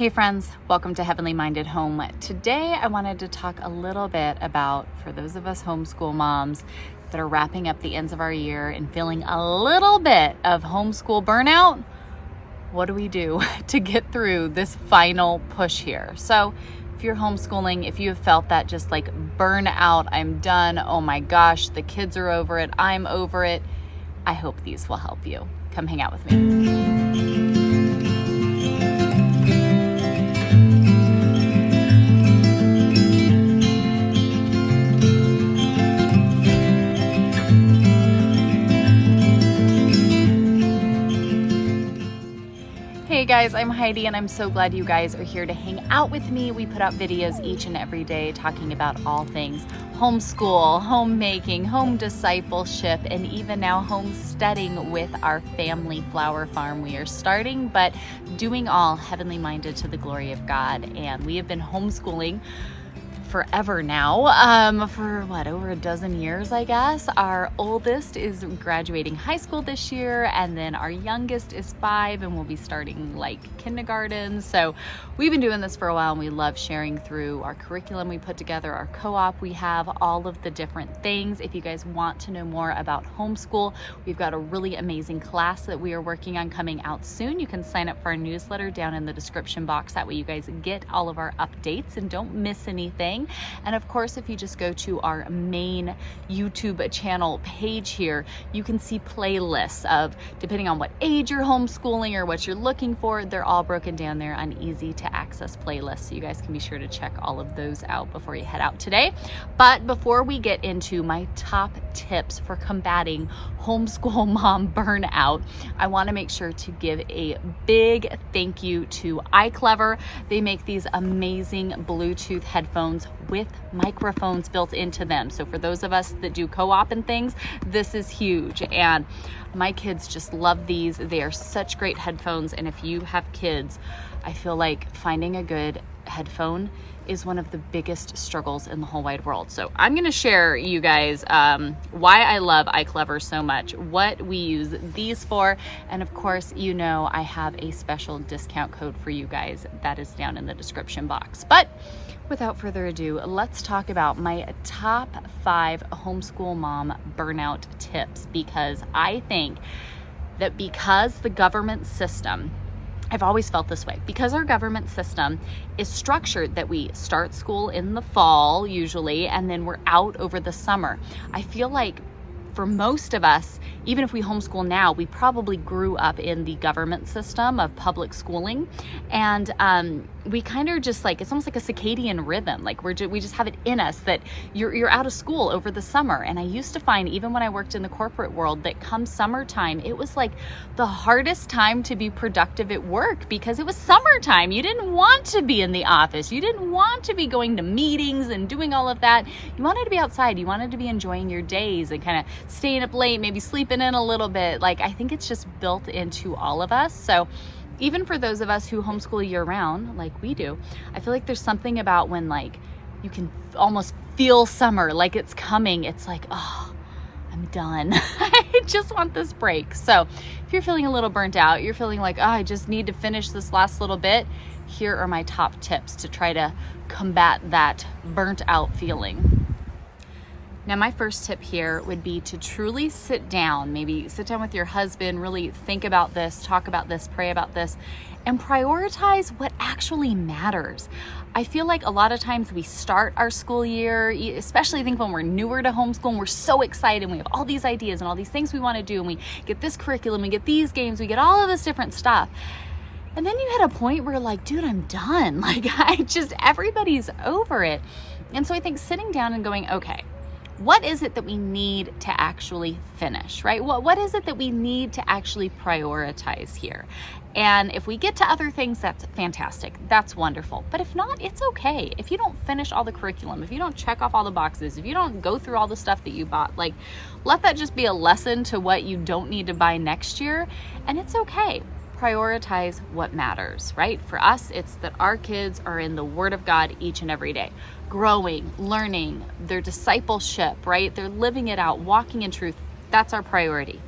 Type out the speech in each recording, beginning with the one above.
Hey friends, welcome to Heavenly Minded Home. Today I wanted to talk a little bit about, for those of us homeschool moms that are wrapping up the ends of our year and feeling a little bit of homeschool burnout, what do we do to get through this final push here? So if you're homeschooling, if you have felt that just like burnout, I'm done, oh my gosh, the kids are over it, I'm over it, I hope these will help you. Come hang out with me. Hey guys, I'm Heidi and I'm so glad you guys are here to hang out with me. We put out videos each and every day talking about all things homeschool, homemaking, home discipleship, and even now homesteading with our family flower farm we are starting, but doing all heavenly minded to the glory of God. And we have been homeschooling forever now, for over a dozen years, I guess. Our oldest is graduating high school this year, and then our youngest is 5 and will be starting like kindergarten. So we've been doing this for a while, and we love sharing through our curriculum we put together, our co-op we have, all of the different things. If you guys want to know more about homeschool, we've got a really amazing class that we are working on coming out soon. You can sign up for our newsletter down in the description box. That way you guys get all of our updates and don't miss anything. And of course, if you just go to our main YouTube channel page here, you can see playlists of, depending on what age you're homeschooling or what you're looking for, they're all broken down there on easy to access playlists. So you guys can be sure to check all of those out before you head out today. But before we get into my top tips for combating homeschool mom burnout, I want to make sure to give a big thank you to iClever. They make these amazing Bluetooth headphones with microphones built into them. So for those of us that do co-op and things, this is huge. And my kids just love these. They are such great headphones. And if you have kids, I feel like finding a good headphone is one of the biggest struggles in the whole wide world. So I'm going to share you guys why I love iClever so much, what we use these for, and of course, you know, I have a special discount code for you guys that is down in the description box. But without further ado, let's talk about my top 5 homeschool mom burnout tips, because I think that because the government system, I've always felt this way, because our government system is structured that we start school in the fall usually, and then we're out over the summer. I feel like for most of us, even if we homeschool now, we probably grew up in the government system of public schooling. And we kind of just like, it's almost like a circadian rhythm. Like we just have it in us that you're out of school over the summer. And I used to find, even when I worked in the corporate world, that come summertime, it was like the hardest time to be productive at work, because it was summertime. You didn't want to be in the office. You didn't want to be going to meetings and doing all of that. You wanted to be outside. You wanted to be enjoying your days and kind of staying up late, maybe sleeping in a little bit. Like, I think it's just built into all of us. So even for those of us who homeschool year round, like we do, I feel like there's something about when like you can almost feel summer, like it's coming. It's like, oh, I'm done. I just want this break. So if you're feeling a little burnt out, you're feeling like, oh, I just need to finish this last little bit, here are my top tips to try to combat that burnt out feeling. Now, my first tip here would be to truly sit down, maybe sit down with your husband, really think about this, talk about this, pray about this, and prioritize what actually matters. I feel like a lot of times we start our school year, especially I think when we're newer to homeschool, and we're so excited and we have all these ideas and all these things we want to do, and we get this curriculum, we get these games, we get all of this different stuff. And then you hit a point where you're like, dude, I'm done. Like, everybody's over it. And so I think sitting down and going, okay, what is it that we need to actually finish, right? What is it that we need to actually prioritize here? And if we get to other things, that's fantastic. That's wonderful. But if not, it's okay. If you don't finish all the curriculum, if you don't check off all the boxes, if you don't go through all the stuff that you bought, like, let that just be a lesson to what you don't need to buy next year. And it's okay. Prioritize what matters, right? For us, it's that our kids are in the Word of God each and every day, growing, learning, their discipleship, right? They're living it out, walking in truth. That's our priority.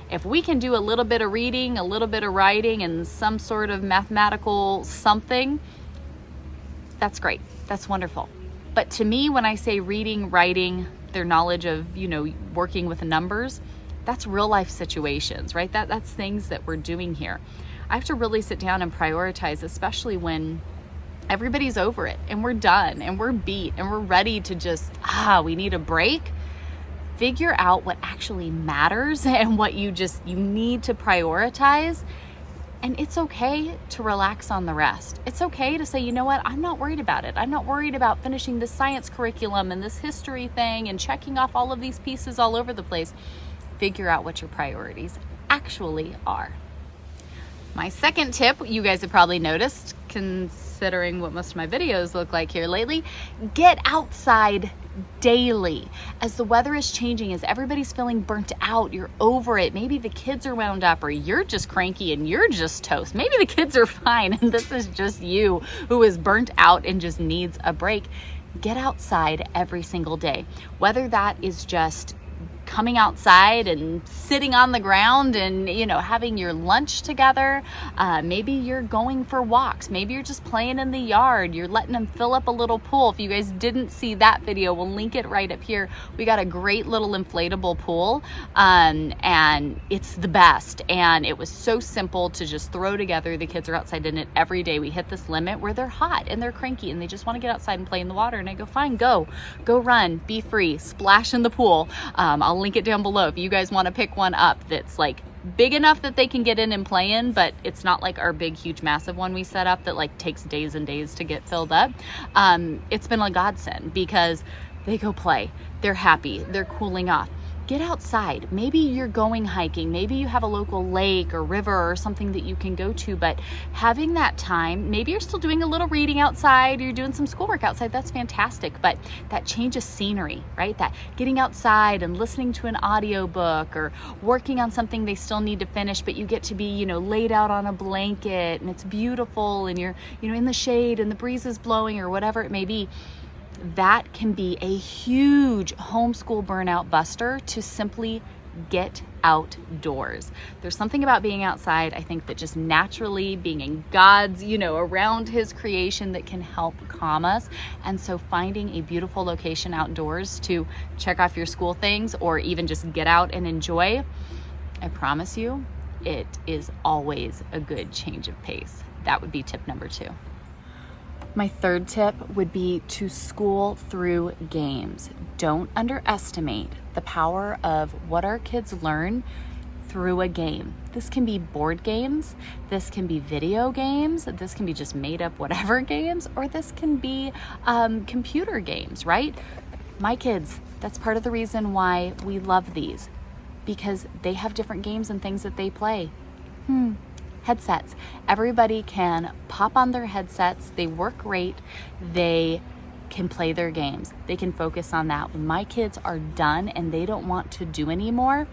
If we can do a little bit of reading, a little bit of writing, and some sort of mathematical something, that's great. That's wonderful. But to me, when I say reading, writing, their knowledge of, working with numbers, that's real life situations, right? That's things that we're doing here. I have to really sit down and prioritize, especially when everybody's over it and we're done and we're beat and we're ready to just, we need a break. Figure out what actually matters and what you need to prioritize. And it's okay to relax on the rest. It's okay to say, you know what, I'm not worried about it. I'm not worried about finishing this science curriculum and this history thing and checking off all of these pieces all over the place. Figure out what your priorities actually are. My second tip, you guys have probably noticed, considering what most of my videos look like here lately, get outside daily. As the weather is changing, as everybody's feeling burnt out, you're over it, maybe the kids are wound up, or you're just cranky and you're just toast. Maybe the kids are fine and this is just you who is burnt out and just needs a break. Get outside every single day. Whether that is just coming outside and sitting on the ground and, having your lunch together. Maybe you're going for walks. Maybe you're just playing in the yard. You're letting them fill up a little pool. If you guys didn't see that video, we'll link it right up here. We got a great little inflatable pool, and it's the best. And it was so simple to just throw together. The kids are outside in it every day. We hit this limit where they're hot and they're cranky and they just want to get outside and play in the water. And I go, fine, go run, be free, splash in the pool. I'll link it down below if you guys want to pick one up that's like big enough that they can get in and play in, but it's not like our big, huge, massive one we set up that like takes days and days to get filled up. It's been a godsend because they go play, they're happy, they're cooling off. Get outside. Maybe you're going hiking. Maybe you have a local lake or river or something that you can go to, but having that time, maybe you're still doing a little reading outside, you're doing some schoolwork outside, that's fantastic, but that change of scenery, right? That getting outside and listening to an audiobook or working on something they still need to finish, but you get to be, laid out on a blanket and it's beautiful and you're, in the shade and the breeze is blowing or whatever it may be. That can be a huge homeschool burnout buster to simply get outdoors. There's something about being outside, I think, that just naturally being in God's, around his creation that can help calm us. And so finding a beautiful location outdoors to check off your school things or even just get out and enjoy, I promise you, it is always a good change of pace. That would be tip number 2. My third tip would be to school through games. Don't underestimate the power of what our kids learn through a game. This can be board games, this can be video games, this can be just made up whatever games, or this can be computer games, right? My kids, that's part of the reason why we love these, because they have different games and things that they play. Headsets. Everybody can pop on their headsets. They work great. They can play their games. They can focus on that. When my kids are done and they don't want to do anymore,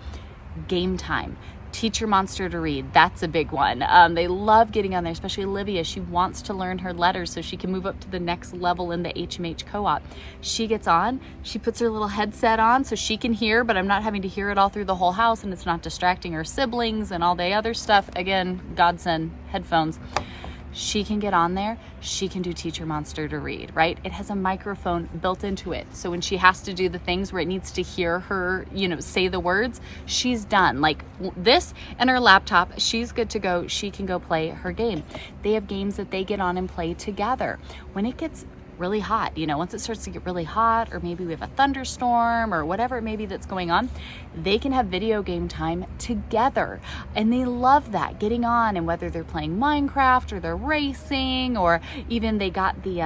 game time. Teach your monster to read. That's a big one. They love getting on there, especially Olivia. She wants to learn her letters so she can move up to the next level in the HMH co-op. She gets on, she puts her little headset on so she can hear, but I'm not having to hear it all through the whole house and it's not distracting her siblings and all the other stuff. Again, godsend, headphones. She can get on there, she can do Teach Your Monster to Read, right? It has a microphone built into it. So when she has to do the things where it needs to hear her, say the words, she's done. Like this and her laptop, she's good to go. She can go play her game. They have games that they get on and play together. When it gets really hot, once it starts to get really hot, or maybe we have a thunderstorm or whatever it may be that's going on, they can have video game time together. And they love that, getting on, and whether they're playing Minecraft or they're racing, or even they got the,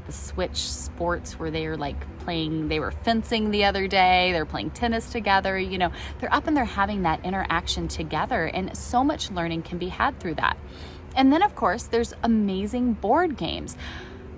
the Switch sports where they were fencing the other day, they're playing tennis together, they're up and they're having that interaction together. And so much learning can be had through that. And then of course, there's amazing board games.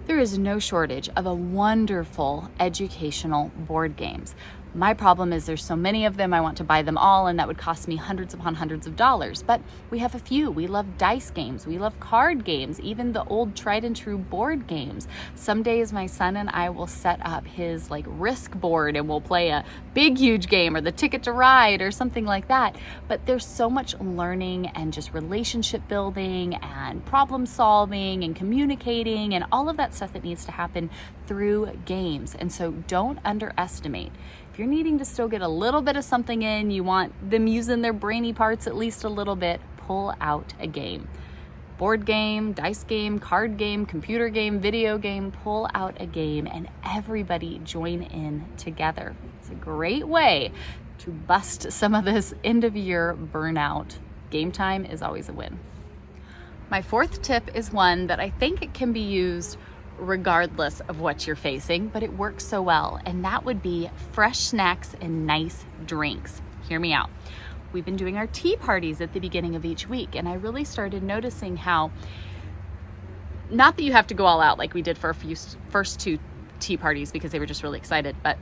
There is no shortage of a wonderful educational board games. My problem is there's so many of them, I want to buy them all, and that would cost me hundreds upon hundreds of dollars. But we have a few. We love dice games. We love card games, even the old tried and true board games. Some days my son and I will set up his like Risk board and we'll play a big, huge game or the Ticket to Ride or something like that. But there's so much learning and just relationship building and problem solving and communicating and all of that stuff that needs to happen through games. And so don't underestimate. If you're needing to still get a little bit of something in, you want them using their brainy parts at least a little bit, pull out a game. Board game, dice game, card game, computer game, video game, pull out a game and everybody join in together. It's a great way to bust some of this end of year burnout. Game time is always a win. My fourth tip is one that I think it can be used regardless of what you're facing, but it works so well, and that would be fresh snacks and nice drinks. Hear me out. We've been doing our tea parties at the beginning of each week, and I really started noticing how, not that you have to go all out like we did for first two tea parties because they were just really excited, but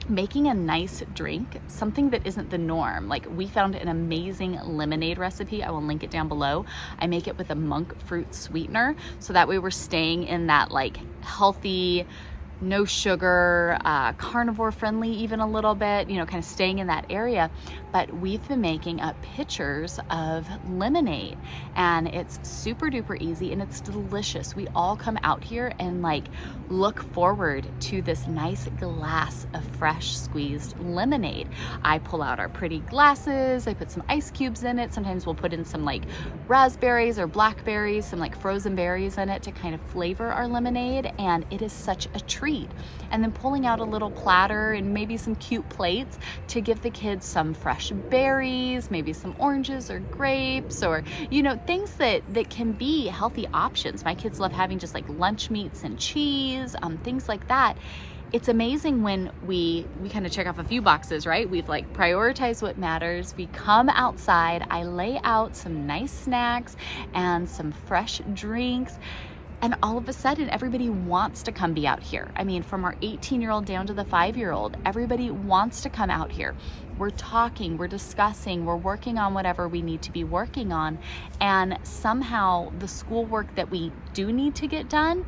making a nice drink, something that isn't the norm. Like we found an amazing lemonade recipe. I will link it down below. I make it with a monk fruit sweetener. So that way we're staying in that like healthy, no sugar, carnivore friendly even a little bit, kind of staying in that area. But we've been making up pitchers of lemonade and it's super duper easy and it's delicious. We all come out here and like look forward to this nice glass of fresh squeezed lemonade. I pull out our pretty glasses, I put some ice cubes in it. Sometimes we'll put in some like raspberries or blackberries, some like frozen berries in it to kind of flavor our lemonade, and it is such a treat. And then pulling out a little platter and maybe some cute plates to give the kids some fresh berries, maybe some oranges or grapes or, things that can be healthy options. My kids love having just like lunch meats and cheese, things like that. It's amazing when we kind of check off a few boxes, right? We've like prioritized what matters. We come outside, I lay out some nice snacks and some fresh drinks. And all of a sudden, everybody wants to come be out here. I mean, from our 18-year-old down to the 5-year-old, everybody wants to come out here. We're talking, we're discussing, we're working on whatever we need to be working on. And somehow the schoolwork that we do need to get done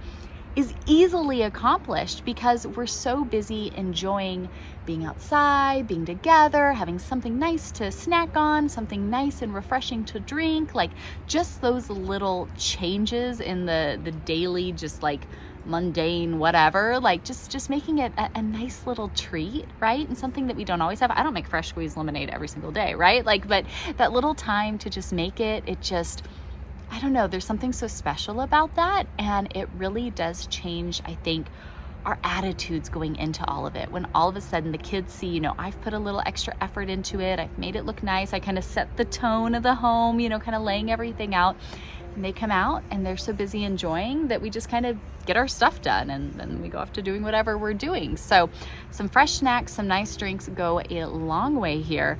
is easily accomplished because we're so busy enjoying being outside, being together, having something nice to snack on, something nice and refreshing to drink, like just those little changes in the daily, just like mundane whatever, like just making it a nice little treat, right? And something that we don't always have. I don't make fresh squeezed lemonade every single day, right? But that little time to just make it just, I don't know, there's something so special about that. And it really does change, I think, our attitudes going into all of it. When all of a sudden the kids see, I've put a little extra effort into it. I've made it look nice. I kind of set the tone of the home, kind of laying everything out. And they come out and they're so busy enjoying that we just kind of get our stuff done and then we go off to doing whatever we're doing. So some fresh snacks, some nice drinks go a long way here.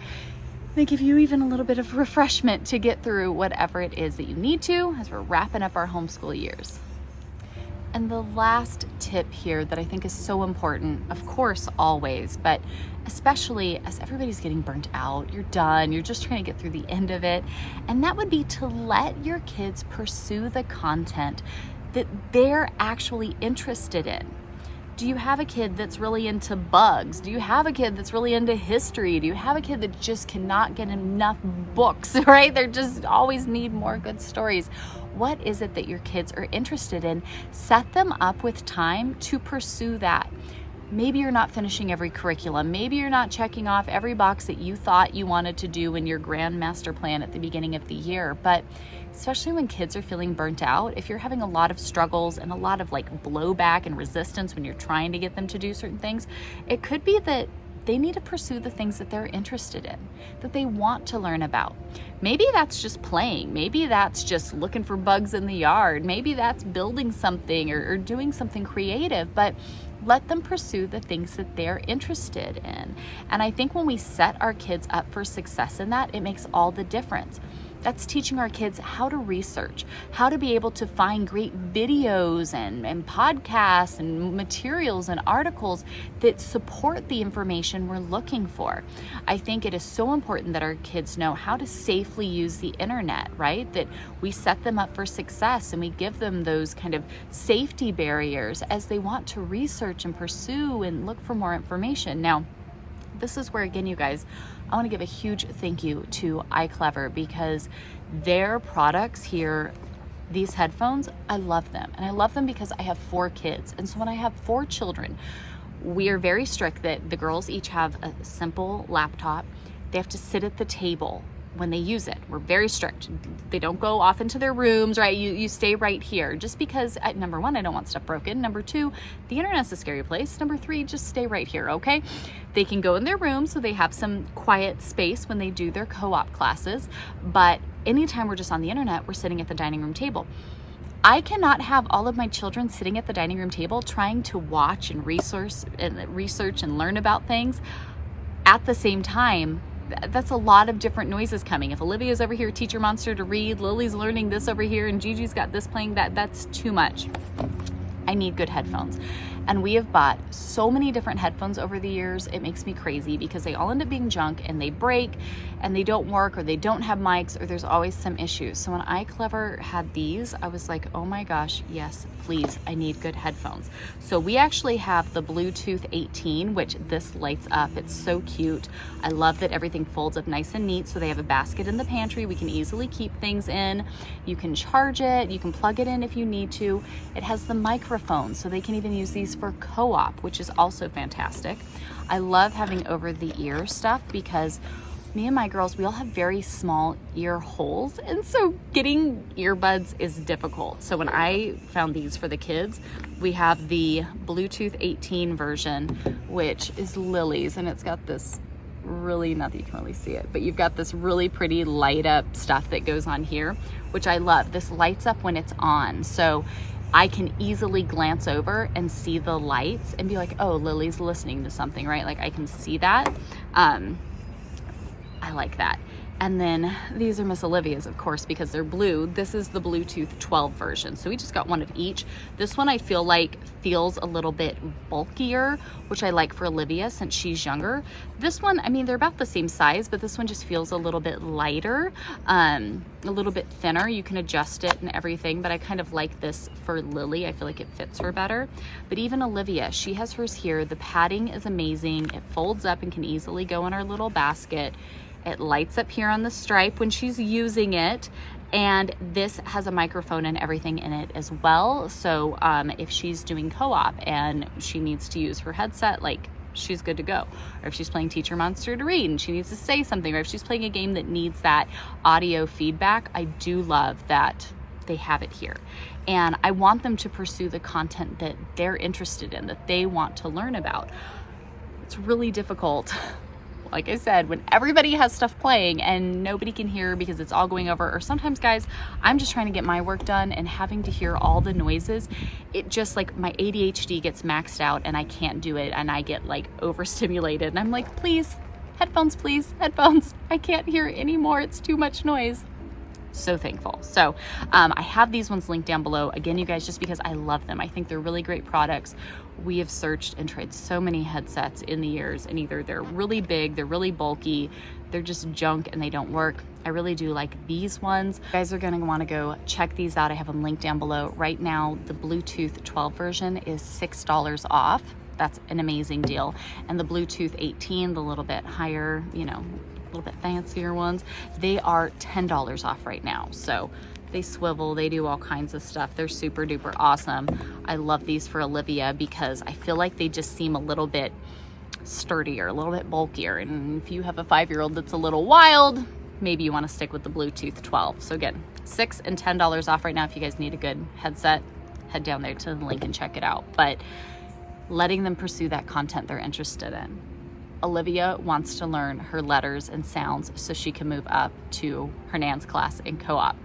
They give you even a little bit of refreshment to get through whatever it is that you need to as we're wrapping up our homeschool years. And the last tip here that I think is so important, of course, always, but especially as everybody's getting burnt out, you're done, you're just trying to get through the end of it, and that would be to let your kids pursue the content that they're actually interested in. Do you have a kid that's really into bugs? Do you have a kid that's really into history? Do you have a kid that just cannot get enough books, right? They just always need more good stories. What is it that your kids are interested in? Set them up with time to pursue that. Maybe you're not finishing every curriculum. Maybe you're not checking off every box that you thought you wanted to do in your grand master plan at the beginning of the year. But especially when kids are feeling burnt out, if you're having a lot of struggles and a lot of like blowback and resistance when you're trying to get them to do certain things, it could be that they need to pursue the things that they're interested in, that they want to learn about. Maybe that's just playing. Maybe that's just looking for bugs in the yard. Maybe that's building something or doing something creative, but let them pursue the things that they're interested in. And I think when we set our kids up for success in that, it makes all the difference. That's teaching our kids how to research, how to be able to find great videos and podcasts and materials and articles that support the information we're looking for. I think it is so important that our kids know how to safely use the internet, right? That we set them up for success and we give them those kind of safety barriers as they want to research and pursue and look for more information. Now, this is where, again, you guys, I want to give a huge thank you to iClever, because their products here, these headphones, I love them. And I love them because I have 4 kids. And so when I have 4 children, we are very strict that the girls each have a simple laptop. They have to sit at the table when they use it. We're very strict. They don't go off into their rooms, right? You stay right here, just because number 1, I don't want stuff broken. Number 2, the internet's a scary place. Number 3, just stay right here, okay? They can go in their room so they have some quiet space when they do their co-op classes, but anytime we're just on the internet, we're sitting at the dining room table. I cannot have all of my children sitting at the dining room table trying to watch and research and learn about things at the same time. That's a lot of different noises coming. If Olivia's over here, teach your monster to read, Lily's learning this over here, and Gigi's got this playing, that's too much. I need good headphones. And we have bought so many different headphones over the years. It makes me crazy because they all end up being junk and they break and they don't work, or they don't have mics, or there's always some issues. So when iClever had these, I was like, oh my gosh, yes, please, I need good headphones. So we actually have the Bluetooth 18, which this lights up. It's so cute. I love that everything folds up nice and neat. So they have a basket in the pantry. We can easily keep things in. You can charge it. You can plug it in if you need to. It has the microphone, so they can even use these for co-op, which is also fantastic. I love having over-the-ear stuff because me and my girls, we all have very small ear holes, and so getting earbuds is difficult. So when I found these for the kids, we have the Bluetooth 18 version, which is Lily's, and it's got this really, not that you can really see it, but you've got this really pretty light up stuff that goes on here, which I love. This lights up when it's on, so I can easily glance over and see the lights and be like, oh, Lily's listening to something, right? Like I can see that. I like that. And then these are Miss Olivia's, of course, because they're blue. This is the Bluetooth 12 version. So we just got one of each. This one I feel like feels a little bit bulkier, which I like for Olivia since she's younger. This one, I mean, they're about the same size, but this one just feels a little bit lighter, a little bit thinner. You can adjust it and everything, but I kind of like this for Lily. I feel like it fits her better. But even Olivia, she has hers here. The padding is amazing. It folds up and can easily go in our little basket. It lights up here on the stripe when she's using it, and this has a microphone and everything in it as well. So if she's doing co-op and she needs to use her headset, like she's good to go. Or if she's playing Teach Your Monster to Read and she needs to say something, or if she's playing a game that needs that audio feedback, I do love that they have it here. And I want them to pursue the content that they're interested in, that they want to learn about. It's really difficult, like I said, when everybody has stuff playing and nobody can hear because it's all going over, or sometimes, guys, I'm just trying to get my work done and having to hear all the noises, it just, like, my ADHD gets maxed out and I can't do it, and I get like overstimulated, and I'm like, please, headphones, I can't hear anymore, it's too much noise. So thankful. So I have these ones linked down below, again, you guys, just because I love them. I think they're really great products. We have searched and tried so many headsets in the years, and either they're really big, they're really bulky, they're just junk and they don't work. I really do like these ones. You guys are gonna wanna go check these out. I have them linked down below. Right now, the Bluetooth 12 version is $6 off. That's an amazing deal. And the Bluetooth 18, the little bit higher, you know, a little bit fancier ones, they are $10 off right now. So they swivel, they do all kinds of stuff. They're super duper awesome. I love these for Olivia because I feel like they just seem a little bit sturdier, a little bit bulkier. And if you have a 5-year-old that's a little wild, maybe you want to stick with the Bluetooth 12. So again, $6 and $10 off right now. If you guys need a good headset, head down there to the link and check it out. But letting them pursue that content they're interested in. Olivia wants to learn her letters and sounds so she can move up to Hernan's class in co-op.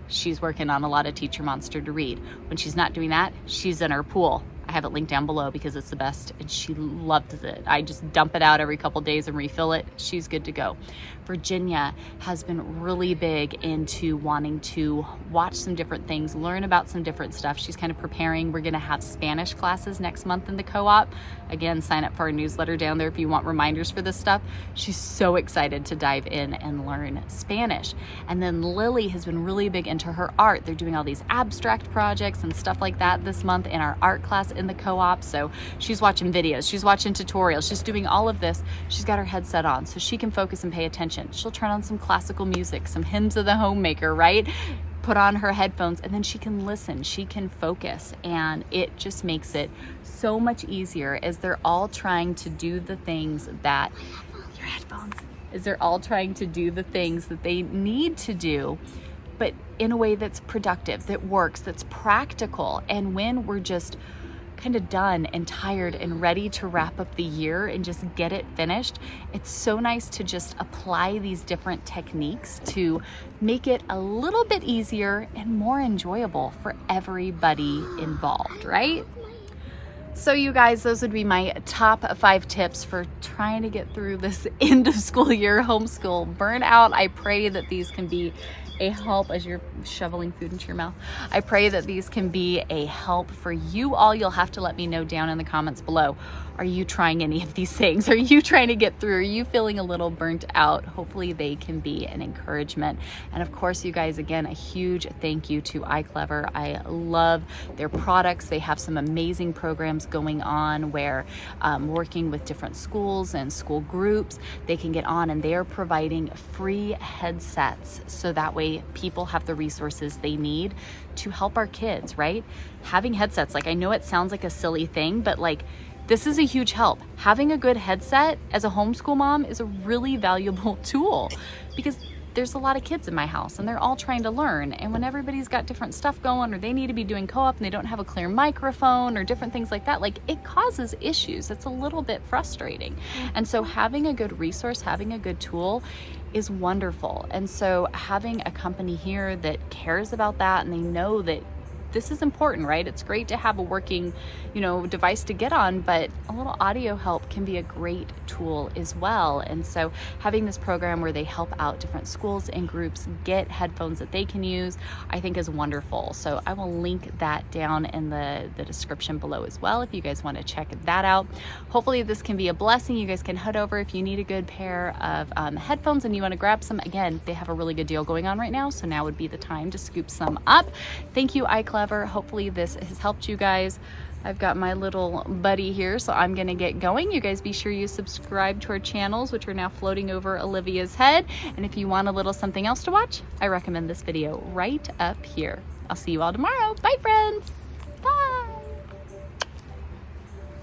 She's working on a lot of Teach Your Monster to Read. When she's not doing that, she's in her pool. I have it linked down below because it's the best, and she loves it. I just dump it out every couple days and refill it. She's good to go. Virginia has been really big into wanting to watch some different things, learn about some different stuff. She's kind of preparing. We're going to have Spanish classes next month in the co-op. Again, sign up for our newsletter down there if you want reminders for this stuff. She's so excited to dive in and learn Spanish. And then Lily has been really big into her art. They're doing all these abstract projects and stuff like that this month in our art class in the co-op. So she's watching videos, she's watching tutorials, she's doing all of this. She's got her headset on so she can focus and pay attention. She'll turn on some classical music, some hymns of the homemaker, right? Put on her headphones, and then she can listen, she can focus, and it just makes it so much easier as they're all trying to do the things that your headphones as they're all trying to do the things that they need to do, but in a way that's productive, that works, that's practical. And when we're just kind of done and tired and ready to wrap up the year and just get it finished, it's so nice to just apply these different techniques to make it a little bit easier and more enjoyable for everybody involved, right? So you guys, those would be my top 5 tips for trying to get through this end of school year homeschool burnout. I pray that these can be a help as you're shoveling food into your mouth. I pray that these can be a help for you all. You'll have to let me know down in the comments below. Are you trying any of these things? Are you trying to get through? Are you feeling a little burnt out? Hopefully they can be an encouragement. And of course, you guys, again, a huge thank you to iClever. I love their products. They have some amazing programs going on where working with different schools and school groups, they can get on and they are providing free headsets. So that way people have the resources they need to help our kids, right? Having headsets, like I know it sounds like a silly thing, but like, this is a huge help. Having a good headset as a homeschool mom is a really valuable tool because there's a lot of kids in my house and they're all trying to learn. And when everybody's got different stuff going or they need to be doing co-op and they don't have a clear microphone or different things like that, like it causes issues. It's a little bit frustrating. And so having a good resource, having a good tool is wonderful. And so having a company here that cares about that and they know that this is important, right? It's great to have a working, device to get on, but a little audio help can be a great tool as well. And so having this program where they help out different schools and groups get headphones that they can use, I think is wonderful. So I will link that down in the description below as well if you guys want to check that out. Hopefully this can be a blessing. You guys can head over if you need a good pair of headphones and you want to grab some. Again, they have a really good deal going on right now, so now would be the time to scoop some up. Thank you, iClever. Hopefully this has helped you guys. I've got my little buddy here, so I'm gonna get going. You guys be sure you subscribe to our channels, which are now floating over Olivia's head. And if you want a little something else to watch, I recommend this video right up here. I'll see you all tomorrow. Bye, friends.